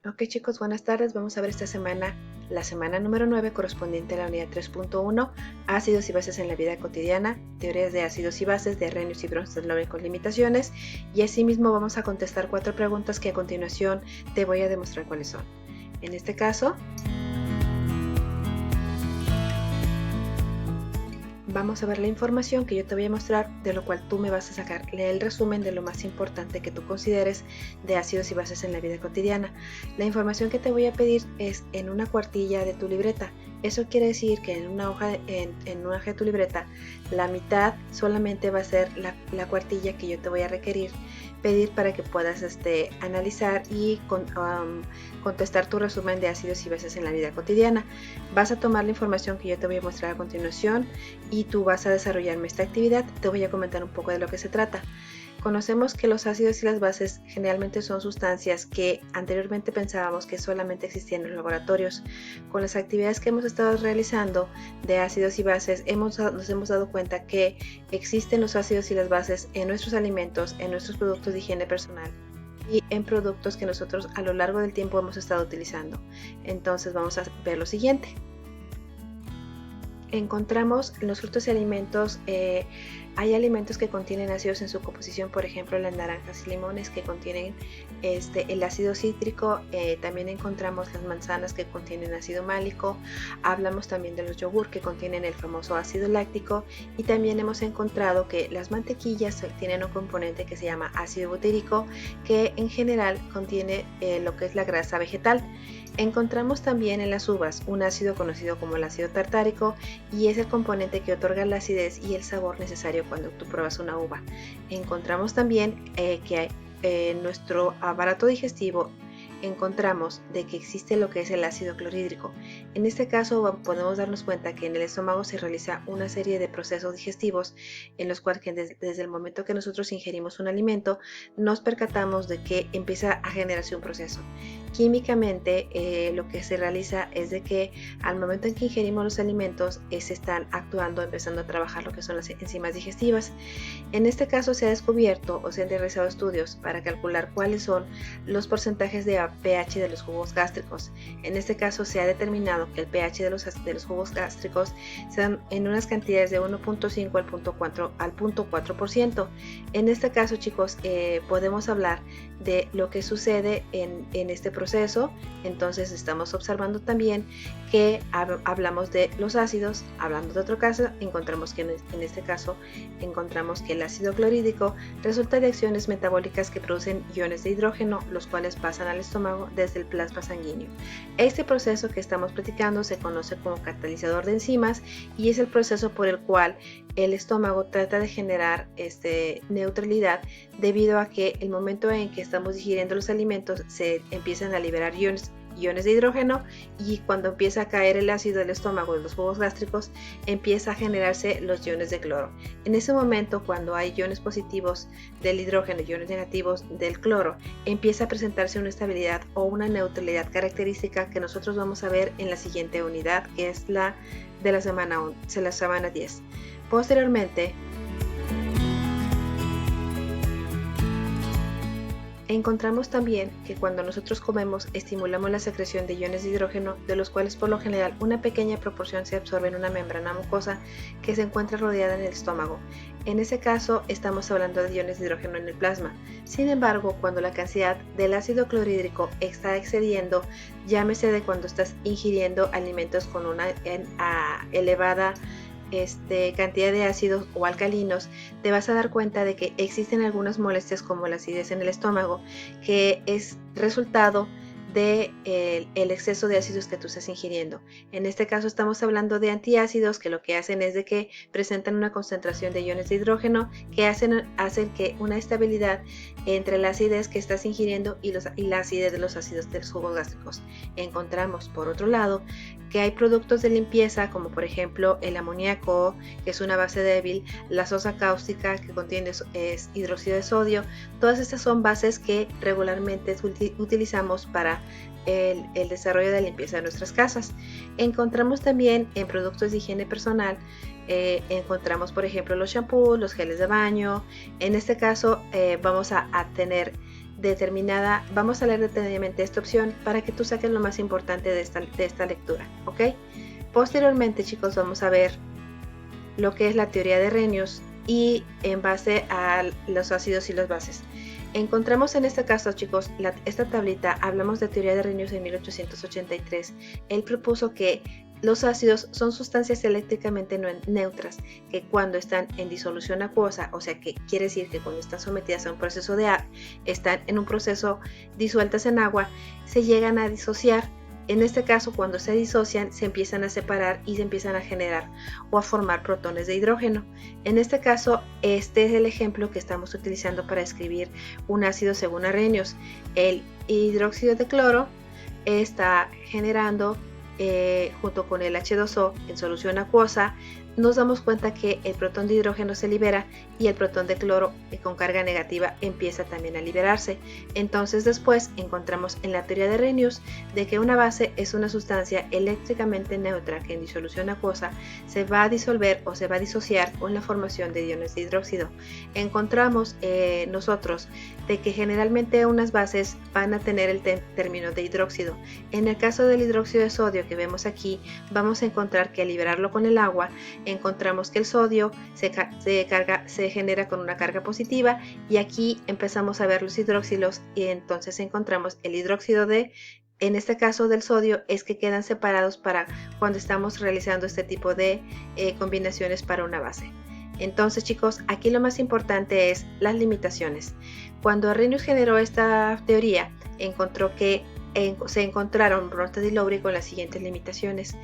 Ok chicos, buenas tardes. Vamos a ver esta semana la semana número 9 correspondiente a la unidad 3.1, ácidos y bases en la vida cotidiana, teorías de ácidos y bases de Arrhenius y Bronsted-Lowry con limitaciones, y asimismo vamos a contestar 4 preguntas que a continuación te voy a demostrar cuáles son. En este caso, vamos a ver la información que yo te voy a mostrar, de lo cual tú me vas a sacar el resumen de lo más importante que tú consideres de ácidos y bases en la vida cotidiana. La información que te voy a pedir es en una cuartilla de tu libreta. Eso quiere decir que en una hoja de tu libreta, la mitad solamente va a ser la cuartilla que yo te voy a pedir para que puedas analizar y contestar tu resumen de ácidos y bases en la vida cotidiana. Vas a tomar la información que yo te voy a mostrar a continuación y tú vas a desarrollarme esta actividad. Te voy a comentar un poco de lo que se trata. Conocemos que los ácidos y las bases generalmente son sustancias que anteriormente pensábamos que solamente existían en los laboratorios. Con las actividades que hemos estado realizando de ácidos y bases, nos hemos dado cuenta que existen los ácidos y las bases en nuestros alimentos, en nuestros productos de higiene personal y en productos que nosotros a lo largo del tiempo hemos estado utilizando. Entonces vamos a ver lo siguiente. Encontramos en los frutos y alimentos, hay alimentos que contienen ácidos en su composición, por ejemplo las naranjas y limones que contienen el ácido cítrico. También encontramos las manzanas que contienen ácido málico. Hablamos también de los yogur que contienen el famoso ácido láctico, y también hemos encontrado que las mantequillas tienen un componente que se llama ácido butírico, que en general contiene lo que es la grasa vegetal. Encontramos también en las uvas un ácido conocido como el ácido tartárico, y es el componente que otorga la acidez y el sabor necesario cuando tú pruebas una uva. Encontramos también que en nuestro aparato digestivo encontramos de que existe lo que es el ácido clorhídrico. En este caso podemos darnos cuenta que en el estómago se realiza una serie de procesos digestivos en los cuales desde el momento que nosotros ingerimos un alimento nos percatamos de que empieza a generarse un proceso. Químicamente lo que se realiza es de que al momento en que ingerimos los alimentos se están empezando a trabajar lo que son las enzimas digestivas. En este caso se ha descubierto o se han realizado estudios para calcular cuáles son los porcentajes de pH de los jugos gástricos. En este caso se ha determinado que el pH de los jugos gástricos se dan en unas cantidades de 1.5 al 0.4%. En este caso, chicos, podemos hablar de lo que sucede en este proceso. Entonces estamos observando también que hablamos de los ácidos. Hablando de otro caso, encontramos que en este caso encontramos que el ácido clorhídrico resulta de acciones metabólicas que producen iones de hidrógeno, los cuales pasan al estómago desde el plasma sanguíneo. Este proceso que estamos platicando se conoce como catalizador de enzimas, y es el proceso por el cual el estómago trata de generar neutralidad, debido a que el momento en que estamos digiriendo los alimentos se empiezan a liberar iones de hidrógeno, y cuando empieza a caer el ácido del estómago de los jugos gástricos empieza a generarse los iones de cloro. En ese momento, cuando hay iones positivos del hidrógeno y iones negativos del cloro, empieza a presentarse una estabilidad o una neutralidad característica que nosotros vamos a ver en la siguiente unidad, que es la de la semana 10. Posteriormente, encontramos también que cuando nosotros comemos estimulamos la secreción de iones de hidrógeno, de los cuales por lo general una pequeña proporción se absorbe en una membrana mucosa que se encuentra rodeada en el estómago. En ese caso estamos hablando de iones de hidrógeno en el plasma. Sin embargo, cuando la cantidad del ácido clorhídrico está excediendo, llámese de cuando estás ingiriendo alimentos con una elevada cantidad de ácidos o alcalinos, te vas a dar cuenta de que existen algunas molestias como la acidez en el estómago, que es resultado de el exceso de ácidos que tú estás ingiriendo. En este caso estamos hablando de antiácidos, que lo que hacen es de que presentan una concentración de iones de hidrógeno que hacen que una estabilidad entre la acidez que estás ingiriendo y la acidez de los ácidos de los jugos gástricos. Encontramos por otro lado que hay productos de limpieza como por ejemplo el amoníaco, que es una base débil, la sosa cáustica, que contiene hidróxido de sodio. Todas estas son bases que regularmente utilizamos para el desarrollo de limpieza de nuestras casas. Encontramos también en productos de higiene personal, encontramos por ejemplo los shampoos, los geles de baño. En este caso vamos a tener determinada, vamos a leer detenidamente esta opción para que tú saques lo más importante de esta lectura, ¿ok? Posteriormente, chicos, vamos a ver lo que es la teoría de Arrhenius y en base a los ácidos y las bases. Encontramos en este caso, chicos, esta tablita, hablamos de teoría de Arrhenius en 1883. Él propuso que los ácidos son sustancias eléctricamente neutras que cuando están en disolución acuosa, o sea que quiere decir que cuando están sometidas a un proceso están en un proceso disueltas en agua, se llegan a disociar. En este caso, cuando se disocian, se empiezan a separar y se empiezan a generar o a formar protones de hidrógeno. En este caso, este es el ejemplo que estamos utilizando para escribir un ácido según Arrhenius. El hidróxido de cloro está generando junto con el H2O en solución acuosa, nos damos cuenta que el protón de hidrógeno se libera y el protón de cloro con carga negativa empieza también a liberarse. Entonces después encontramos en la teoría de Arrhenius de que una base es una sustancia eléctricamente neutra que en disolución acuosa se va a disolver o se va a disociar con la formación de iones de hidróxido. Encontramos nosotros de que generalmente unas bases van a tener el término de hidróxido. En el caso del hidróxido de sodio que vemos aquí, vamos a encontrar que al liberarlo con el agua, encontramos que el sodio se genera con una carga positiva y aquí empezamos a ver los hidróxilos y entonces encontramos el hidróxido en este caso del sodio es que quedan separados para cuando estamos realizando este tipo de combinaciones para una base. Entonces, chicos, aquí lo más importante es las limitaciones. Cuando Arrhenius generó esta teoría, encontró que se encontraron Bronsted y Lowry con las siguientes limitaciones.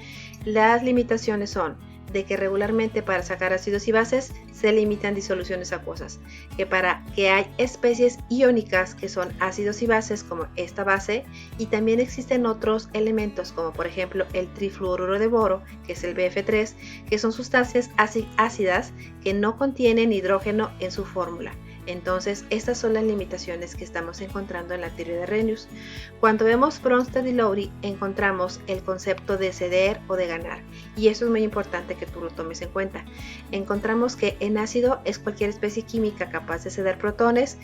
Las limitaciones son de que regularmente para sacar ácidos y bases se limitan disoluciones acuosas, que para que hay especies iónicas que son ácidos y bases como esta base, y también existen otros elementos como por ejemplo el trifluoruro de boro, que es el BF3, que son sustancias ácidas que no contienen hidrógeno en su fórmula. Entonces, estas son las limitaciones que estamos encontrando en la teoría de Arrhenius. Cuando vemos Bronsted y Lowry, encontramos el concepto de ceder o de ganar, y eso es muy importante que tú lo tomes en cuenta. Encontramos que en ácido es cualquier especie química capaz de ceder protones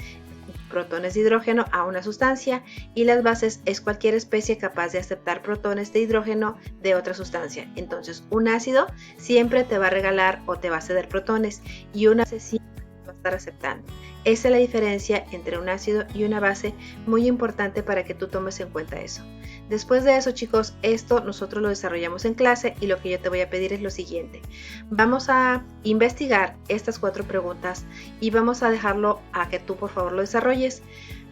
de hidrógeno a una sustancia, y las bases es cualquier especie capaz de aceptar protones de hidrógeno de otra sustancia. Entonces, un ácido siempre te va a regalar o te va a ceder protones, y una base siempre va a estar aceptando. Esa es la diferencia entre un ácido y una base, muy importante para que tú tomes en cuenta eso. Después de eso, chicos, esto nosotros lo desarrollamos en clase y lo que yo te voy a pedir es lo siguiente. Vamos a investigar estas 4 preguntas y vamos a dejarlo a que tú por favor lo desarrolles.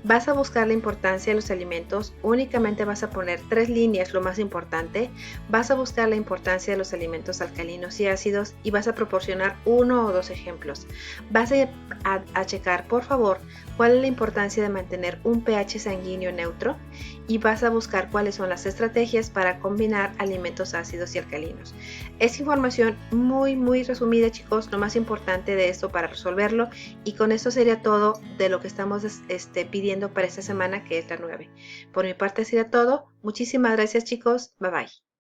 Vas a buscar la importancia de los alimentos, únicamente vas a poner 3 líneas, lo más importante. Vas a buscar la importancia de los alimentos alcalinos y ácidos y vas a proporcionar 1 o 2 ejemplos. Vas a checar, por favor, cuál es la importancia de mantener un pH sanguíneo neutro y vas a buscar cuáles son las estrategias para combinar alimentos ácidos y alcalinos. Es información muy resumida, chicos, lo más importante de esto para resolverlo, y con esto sería todo de lo que estamos pidiendo para esta semana, que es la 9. Por mi parte sería todo. Muchísimas gracias, chicos. Bye bye.